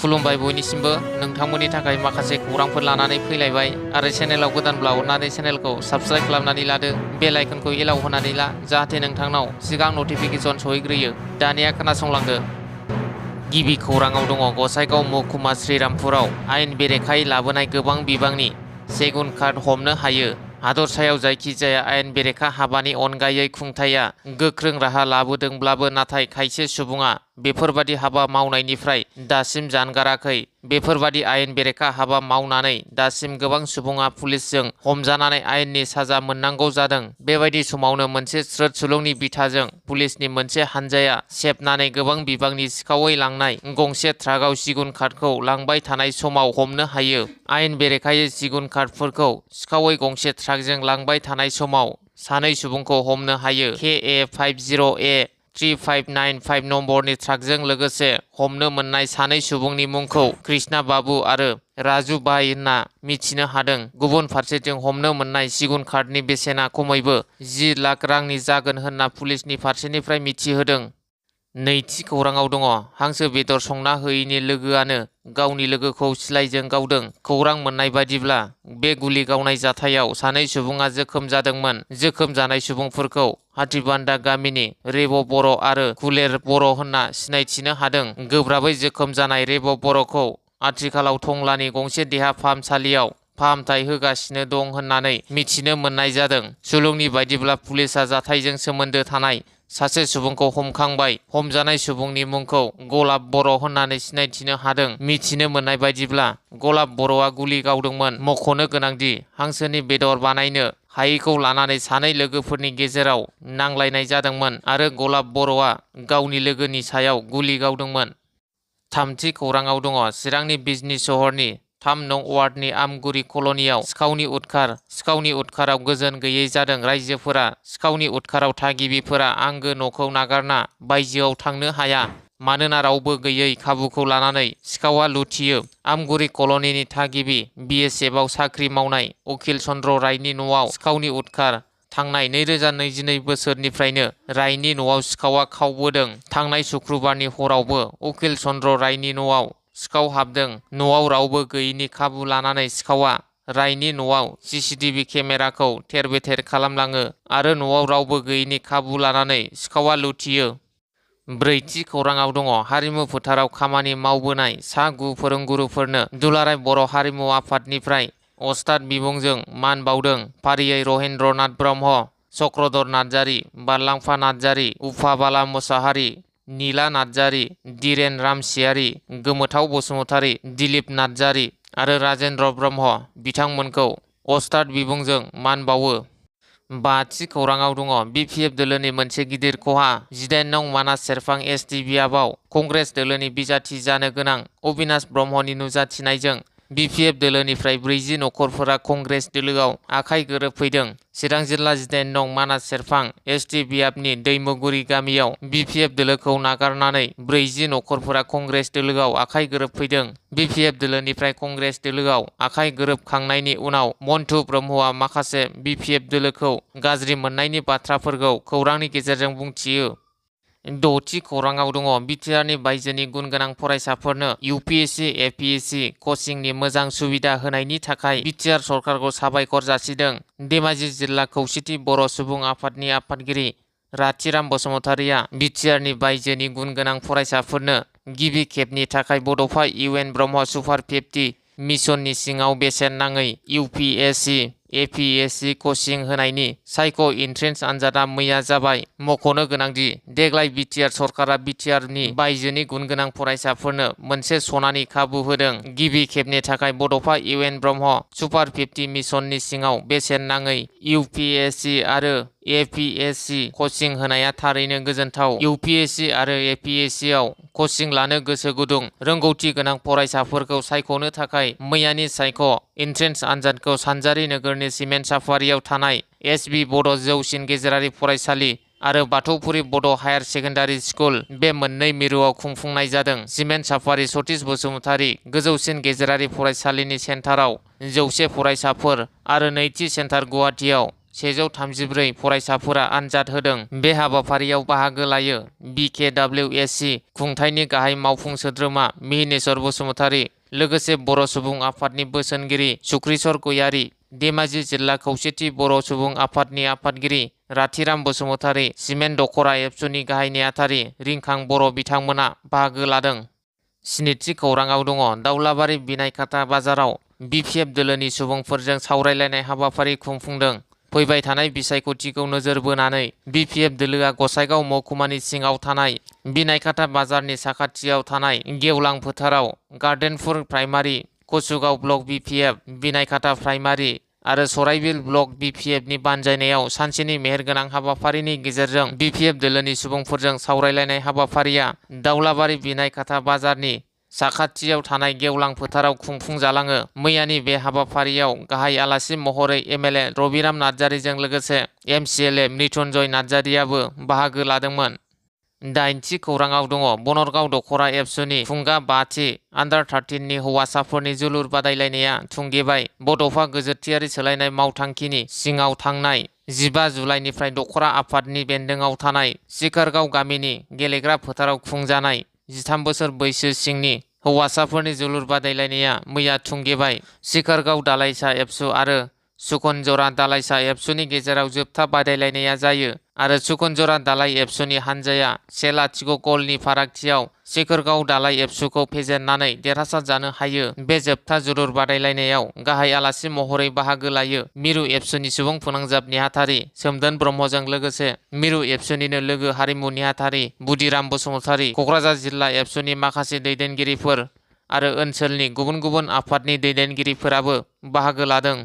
खुलुमबाय बयनिसिमबो नोंथांमोननि थाखाय माखासे खौरांफोर लानानै फैलायबाय आरो चेनेलाव गोदानब्ला अननानै चेनेलखौ साबस्क्राइब खालामनानै लादो बेल आइकनखौ एलाव होनानै ला जाहाथे नोंथांनाव सिगां नटिफिकेसन सहैग्रोयो। दानिया खोनासंलांदो। गिबि खौराङाव दङ गसाइगाव महकुमा श्रीरामपुराव आयेन बेरेखायै लाबोनाय गोबां बिबांनि सेगुन काठ हमनो हायो। हादरसायाव जायखिजाया आयेन बेरेखा हाबानि अनगायै खुंथाया गोख्रों राहा लाबोदोंब्लाबो नाथाय खायसे सुबुङा बेफोरबादि हाबा मावनायनिफ्राय दासिम जानगाराखै। बेफोरबादि आयेन बेरेखा हाबा मावनानै दासिम गोबां सुबुङा पुलिसजों हमजानानै आयेननि साजा मोननांगौ जादों। बेबायदि समावनो मोनसे स्रोद सुलुंनि बिथाजों पुलिसनि मोनसे हानजाया सेबनानै गोबां बिबांनि सिखावै लांनाय गंसे ट्राकआव सिगुन काठखौ लांबाय थानाय समाव हमनो हायो। आयेन बेरेखायै सिगुन काठफोरखौ सिखावै गंसे ट्राकजों लांबाय थानाय समाव सानै सुबुंखौ हमनो हायो। KA50A3595 नम्बरनि ट्राकजों लोगोसे हमनो मोननाय सानै सुबुंनि मुंखौ कृष्णा बाबु आरो राजु भाई होनना मिथिनो हादों। गुबुन फारसेथिं हमनो मोननाय सिगुन काठनि बेसेना खमैबो 10 लाख रांनि जागोन होनना पुलिसनि फारसेनिफ्राय मिथिहोदों। नैथि खौराङाव दङ हांसो बेदर संना होयैनि लोगोआनो गावनि लोगोखौ सिलाइजों गावदों। खौरां मोननाय बायदिब्ला बे गुलि गावनाय जाथायाव सानै सुबुङा जोखोम जादोंमोन। जोखोम जानाय सुबुंफोरखौ हाथिबान्दा गामिनि रेब बर' आरो कुलेर बर' होनना सिनायथिनो हादों। गोब्राबै जोखोम जानाय रेब बर'खौ आथिखालाव टंलानि गंसे देहा फाहामसालियाव फाहामथाय होगासिनो दं होननानै मिथिनो मोननाय जादों। सुलुंनि बायदिब्ला पुलिसआ जाथायजों सोमोन्दो थानाय सासे सुबुंखौ हमखांबाय। हमजानाय सुबुंनि मुंखौ गलाब बर' होननानै सिनायथिनो हादों। मिथिनो मोननाय बायदिब्ला गलाब बर'आ गुलि गावदोंमोन। मख'नो गोनांदि हांसोनि बेदर बानायनो हायैखौ लानानै सानै लोगोफोरनि गेजेराव नांलायनाय जादोंमोन आरो गलाब बर'आ गावनि लोगोनि सायाव गुलि गावदोंमोन। थामथि खौराङाव दङ चिरांनि बिजनी सहरनि 3 नं वार्डनि आमगुरि कल'नियाव सिखावनि उदखार। सिखावनि उदखाराव गोजोन गैयै जादों रायजोफोरा। सिखावनि उदखाराव थागिबिफोरा आंगो न'खौ नागारना बायजोआव थांनो हाया। मानोना रावबो गैयै खाबुखौ लानानै सिखावा लुथियो। आमगुरि कल'निनि थागिबि BSFआव साख्रि मावनाय उकिल चन्द्र रायनि न'आव सिखावनि उदखार। थांनाय 2022 बोसोरनिफ्रायनो रायनि न'आव सिखावा खावबोदों। थांनाय शुक्रबारनि हरावबो उकिल चन्द्र रायनि न'आव सिखाव हाबदों। न'आव रावबो गैयैनि खाबु लानानै सिखावा रायनि न'आव CCTV केमेराखौ थेर बेथेर खालामलाङो आरो न'आव रावबो गैयैनि खाबु लानानै सिखावा लुथियो। ब्रैथि खौराङाव दङ हारिमु फोथाराव खामानि मावबोनाय सा 9 फोरोंगुरुफोरनो दुलाराय बर' हारिमु आफादनिफ्राय अस्ताद बिमुंजों मान बावदों। फारियै रहेन्द्र नाथ ब्रह्म, चक्रधर नार्जारी, बारलांफा नार्जारी, उफा बाला मोसाहारी, नीला नार्जारी, धीरेन रामसियारी, गोमोथाव बसुमतारी, दिलीप नार्जारी आरो राजेन्द्र ब्रह्म बिथांमोनखौ अस्ताद बिमुंजों मान बावो। बाथि खौराङाव दङ BPF दोलोनि मोनसे गिदिर खहा। 18 नं मानास सेरफां ST बियाबाव कंग्रेस दोलोनि बिजाथि जानो गोनां अबिनाश ब्रह्मनि नुजाथिनायजों BPF दोलोनिफ्राय 40 नखरफोरा कंग्रेस दोलोआव आखाइ गोरोबफैदों। चिरां जिल्ला 18 नं मानास सेरफां ST बियाबनि दैमुगुरि गामियाव BPF दोलोखौ नागारनानै 40 नखरफोरा कंग्रेस दोलोआव आखाइ गोरोबफैदों। BPF दोलोनिफ्राय कंग्रेस दोलोआव आखाइ गोरोबखांनायनि उनाव मन्टु ब्रह्मआ माखासे BPF दोलोखौ गाज्रि मोननायनि बाथ्राफोरखौ खौरांनि गेजेरजों बुंथियो। द'थि खौराङाव दङ बिटिआरनि बायजोनि गुनगोनां फरायसाफोरनो UPSC APSC कचिंनि मोजां सुबिदा होनायनि थाखाय बिटिआर सरकारखौ साबायखर जासिदों। धेमाजि जिल्ला खौसेथि बर' सुबुं आफादनि आफादगिरि राथिराम बसुमतारीया बिटिआरनि बायजोनि गुनगोनां फरायसाफोरनो गिबि खेबनि थाखाय बड'फा UN ब्रह्म सुपार 50 मिशननि सिङाव बेसेन नाङै UPSC APSC कचिं होनायनि सायख' एन्ट्रेन्स आनजादा मैया जाबाय। मख'नो गोनांदि देग्लाय बिटिआर सरकारा बिटिआरनि बायजोनि गुनगोनां फरायसाफोरनो मोनसे सनानि खाबु होदों। गिबि खेबनि थाखाय बड'फा UN ब्रह्म सुपार 50 मिशननि सिङाव बेसेन नाङै UPSC आरो APSC कचिं होनाया थारैनो गोजोनथाव। UPSC आरो APSC आव कचिं लानो गोसो गुदुं रोंगौथि गोनां फरायसाफोरखौ सायख'नो थाखाय मैयानि सायख' एन्ट्रेन्स आनजादखौ सानजारि नोगोरनि सिमेन्ट साफारियाव थानाय SB बड' जौसिन गेजेरारि फरायसालि आरो बाथौफुरि बड' हायार सेकेन्डारि स्कुल बे मोननै मिरुआव खुंफुंनाय जादों। सिमेन्ट साफारि सतीश बसुमतारी गोजौसिन गेजेरारि फरायसालिनि सेन्टाराव 100 फरायसाफोर आरो नैथि सेन्टार गुवाहाटीआव 134 फरायसाफोरा आनजाद होदों। बे हाबाफारियाव बाहागो लायो BKWSC खुंथायनि गाहाय मावफुं सोद्रोमा मिहिनेश्वर बसुमतारी, लोगोसे बर' सुबुं आफादनि बोसोनगिरि सुक्रिश्वर गयारी, धेमाजि जिल्ला खौसेथि बर' सुबुं आफादनि आफादगिरि राथिराम बसुमतारी, सिमेन्ट दख'रा एबसुनि गाहाय नेहाथारि रिंखां बर' बिथांमोना बाहागो लादों। स्निथि खौराङाव दङ दाउलाबारि बिनायखाता बाजाराव BPF दोलोनि सुबुंफोरजों सावरायलायनाय हाबाफारि खुंफुंदों। फैबाय थानाय बिसायख'थिखौ नोजोर बोनानै BPF दोलोआ गसाइगाव महकुमानि सिङाव थानाय बिनायखाता बाजारनि साखाथियाव थानाय गेवलां फोथाराव गार्डेनपुर प्राइमारि, कसुगाव ब्लक BPF, बिनायखाता प्राइमारि आरो सराइबिल ब्लक BPF नि बानजायनायाव सानसेनि मेहेरगोनां हाबाफारिनि गेजेरजों BPF दोलोनि सुबुंफोरजों सावरायलायनाय हाबाफारिया दाउलाबारि बिनायखाता बाजारनि साखाथियाव थानाय गेवलां फोथाराव खुंफुंजालाङो। मैयानि बे हाबाफारियाव गाहाय आलासि महरै MLA रबिराम नार्जारिजों लोगोसे MCLA मृत्युन्जय नार्जारियाबो बाहागो लादोंमोन। 8थि खौराङाव दङ बनरगाव दख'रा एबसुनि फुंगा 5थि आन्डार 13 नि हौवासाफोरनि जोलुर बादायलायनाया थुंगेबाय। बड'फा गोजोरथियारि सोलायनाय मावथांखिनि सिङाव थांनाय 15 जुलाइनिफ्राय दख'रा आफादनि बेन्दोङाव थानाय सिकारगाव गामिनि गेलेग्रा फोथाराव खुंजानाय 13 बोसोर बैसो सिंनि हौवासाफोरनि जोलुर बादायलायनाया मैया थुंगेबाय। सिकारगाव दालाइसा एबसु आरो सुकनजरा दालाइसा एबसुनि गेजेराव जोबथा बादायलायनाया जायो आरो सुकनजरा दालाइ एबसुनि हानजाया 1-0 गलनि फारागथियाव सिकारगाव दालाइ एबसुखौ फेजेननानै देरहासार जानो हायो। बे जोबथा जोलुर बादायलायनायाव गाहाय आलासि महरै बाहागो लायो मिरु एबसुनि सुबुं फोनांजाब नेहाथारि सोमदोन ब्रह्मजों लोगोसे मिरु एबसुनिनो लोगो हारिमु नेहाथारि बुदिराम बसुमतारी, क'क्राझार जिल्ला एबसुनि माखासे दैदेनगिरिफोर आरो ओनसोलनि गुबुन गुबुन आफादनि दैदेनगिरिफोराबो बाहागो लादों।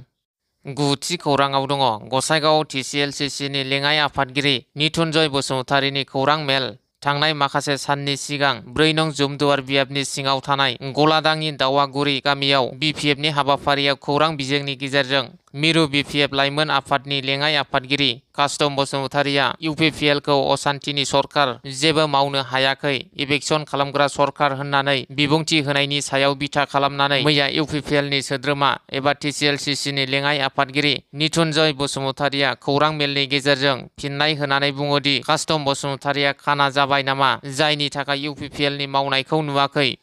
9थि खौराङाव दङ गसाइगाव TCLCC नि लेङाइ आफादगिरि निथुनजय बसुमतारीनि खौरां मेल। थांनाय माखासे साननि सिगां 4 नं जुमदुवार बियाबनि सिङाव थानाय गलादाङि दावागुरि गामियाव BPF नि हाबाफारियाव खौरां बिजोंनि गेजेरजों मिरु BPF लाइमोन आफादनि लेङाइ आफादगिरि कास्टम बसुमतारीया UPPL खौ असान्तिनि सरखार, जेबो मावनो हायाखै, इभेक्सन खालामग्रा सरखार होननानै बिबुंथि होनायनि सायाव बिथा खालामनानै मैया UPPL नि सोद्रोमा एबा TCLCC नि लेङाइ आफादगिरि निथुनजय बसुमतारीया खौरां मेलनि गेजेरजों फिननाय होनानै बुङोदि कास्टम बसुमतारीया खाना जाबाय नामा, जायनि थाखाय UPPL नि मावनायखौ नुवाखै।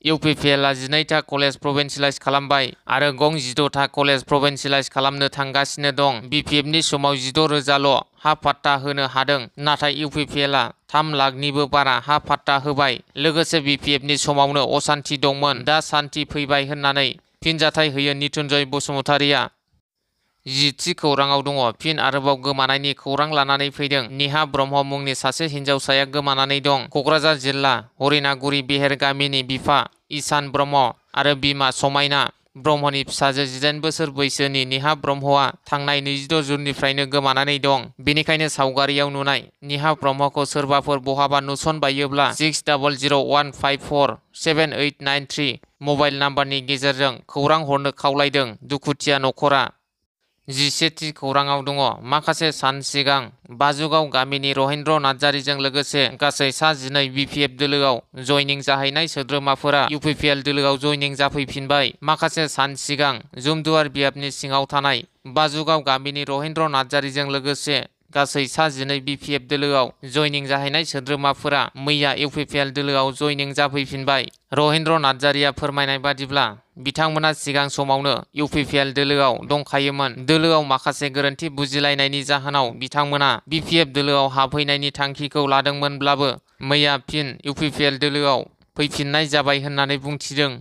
UPPL आ 12था कलेज प्रभिन्सियेलाइज खालामबाय आरो गं 16था कलेज प्रभिन्सियेलाइज खालामनो थांगासिनो दं। BPF नि समाव 16,000ल' हा पाट्टा होनो हादों, नाथाय UPPL आ 3 लाखनिबो बारा हा पाट्टा होबाय। लोगोसे BPF नि समावनो असान्ति दंमोन, दा सान्ति फैबाय होननानै फिनजाथाय होयो निथुनजय बसुमतारीया। 10थि खौराङाव दङ फिन आरोबाव गोमानायनि खौरां लानानै फैदों। निहा ब्रह्म मुंनि सासे हिन्जावसाया गोमानानै दं। क'क्राझार जिल्ला हरिनागुरि बेहेर गामिनि बिफा ईसान ब्रह्म आरो बिमा समायना ब्रह्मनि फिसाजो 18 बोसोर बैसोनि निहा ब्रह्मआ थांनाय 26 जुननिफ्रायनो गोमानानै दं। बेनिखायनो सावगारियाव नुनाय निहा ब्रह्मखौ सोरबाफोर बहाबा नुसनबायोब्ला 6001547893 मबाइल नाम्बारनि गेजेरजों खौरां हरनो खावलायदों दुखुथिया नखरा। 11थि खौराङाव दङ माखासे सान सिगां बाजुगाव गामिनि रहेन्द्र नार्जारिजों लोगोसे गासै सा 12 BPF दोलोआव जयनिं जाहैनाय सोद्रोमाफोरा UPPL दोलोआव जयनिं जाफैफिनबाय। माखासे सान सिगां जुमदुवार बियाबनि सिङाव थानाय बाजुगाव गामिनि रहेन्द्र नार्जारिजों लोगोसे गासै सा 12 BPF दोलोआव जयनिं जाहैनाय सोद्रोमाफोरा मैया UPPL दोलोआव जयनिं जाफैफिनबाय। रहेन्द्र नार्जारिया फोरमायनाय बादिब्ला बिथांमोना सिगां समावनो UPPL दोलोआव दंखायोमोन। दोलोआव माखासे गोरोन्थि बुजिलायनायनि जाहोनाव बिथांमोना BPF दोलोआव हाबहैनायनि थांखिखौ लादोंमोनब्लाबो मैया फिन UPPL दोलोआव फैफिननाय जाबाय होननानै बुंथिदों।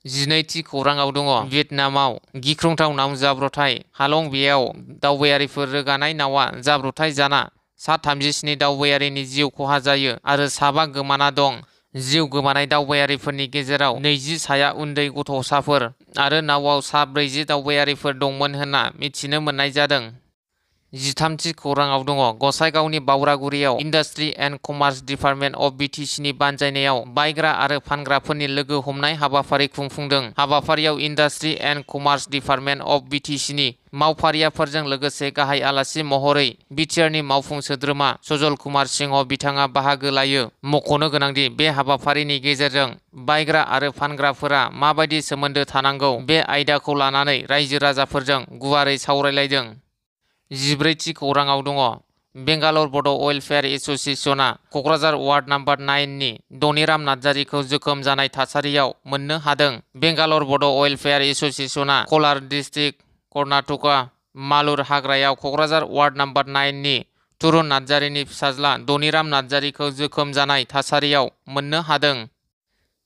12थि खौराङाव दङ भियेटनामाव गिख्रंथाव नाव जाब्रबथाय। हालं बेआव दावबायारिफोर रोगानाय नावा जाब्रबथाय जाना सा 37 दावबायारिनि जिउ खहा जायो आरो 7 गोमाना दं। जिउ गोमानाय दावबायारिफोरनि गेजेराव 20 साया उन्दै गथ'साफोर आरो नावआव सा 40 दावबायारिफोर दंमोन होनना मिथिनो मोननाय जादों। 13थि खौराङाव दङ गसाइगावनि बावरागुरियाव industry and commerce department of BTC नि बानजायनायाव बायग्रा आरो फानग्राफोरनि लोगो हमनाय हाबाफारि खुंफुंदों। हाबाफारियाव industry and commerce department of BTC नि मावफारियाफोरजों लोगोसे गाहाय आलासि महरै BTR नि मावफुं सोद्रोमा सजल कुमार सिंह बिथाङा बाहागो लायो। मख'नो गोनांदि बे हाबाफारिनि गेजेरजों बायग्रा आरो फानग्राफोरा माबायदि सोमोन्दो थानांगौ बे आयदाखौ लानानै रायजो राजाफोरजों गुवारै सावरायलायदों। 14थि खौराङाव दङ। बेंगालर बड' वेलफेयार एस'सिएशना क'क्राझार वार्ड नाम्बार 9 नि धनिराम नार्जारिखौ जोखोम जानाय थासारियाव मोननो हादों। बेंगालर बड' वेलफेयार एस'सिएशना कलार डिस्ट्रिक्ट कर्नाटका मालुर हाग्रायाव क'क्राझार वार्ड नाम्बार 9 नि तुरुन नार्जारिनि फिसाज्ला धनिराम नार्जारिखौ जोखोम जानाय थासारियाव मोननो हादों।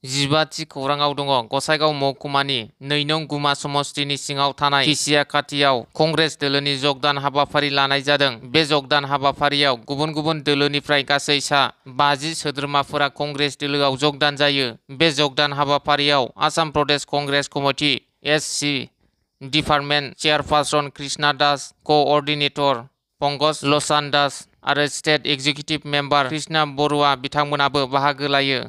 15थि खौराङाव दङ। गसाइगाव महकुमानि 2 नं गुमा समस्तिनि सिङाव थानाय खिसियाखाथियाव कंग्रेस दोलोनि जगदान हाबाफारि लानाय जादों। बे जगदान हाबाफारियाव गुबुन गुबुन दोलोनिफ्राय गासै सा 50 सोद्रोमाफोरा कंग्रेस दोलोआव जगदान जायो। बे जगदान हाबाफारियाव Assam Pradesh Congress committee S C. Department chairperson Krishna Das, coordinator Pankaj लसान दास आरो state executive member Krishna Baruah बिथांमोनाबो बाहागो लायो।